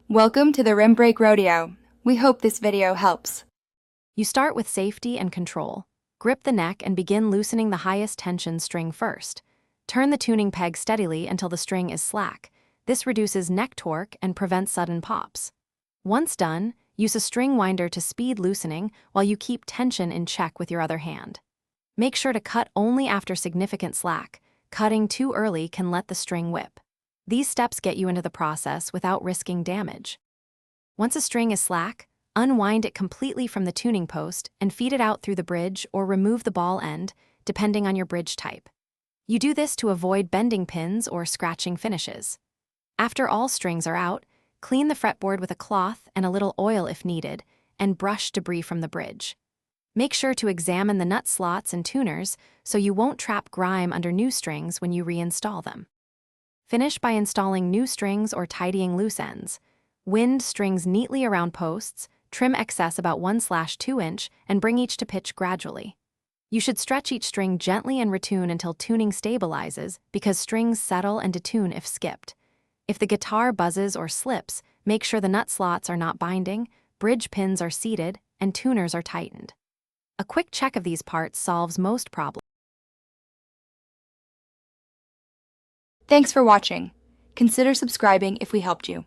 Welcome to the Rim Break Rodeo. We hope this video helps. You start with safety and control. Grip the neck and begin loosening the highest tension string first. Turn the tuning peg steadily until the string is slack. This reduces neck torque and prevents sudden pops. Once done, use a string winder to speed loosening while you keep tension in check with your other hand. Make sure to cut only after significant slack. Cutting too early can let the string whip. These steps get you into the process without risking damage. Once a string is slack, unwind it completely from the tuning post and feed it out through the bridge or remove the ball end, depending on your bridge type. You do this to avoid bending pins or scratching finishes. After all strings are out, clean the fretboard with a cloth and a little oil if needed, and brush debris from the bridge. Make sure to examine the nut slots and tuners so you won't trap grime under new strings when you reinstall them. Finish by installing new strings or tidying loose ends. Wind strings neatly around posts, trim excess about 1/2 inch, and bring each to pitch gradually. You should stretch each string gently and retune until tuning stabilizes because strings settle and detune if skipped. If the guitar buzzes or slips, make sure the nut slots are not binding, bridge pins are seated, and tuners are tightened. A quick check of these parts solves most problems. Thanks for watching. Consider subscribing if we helped you.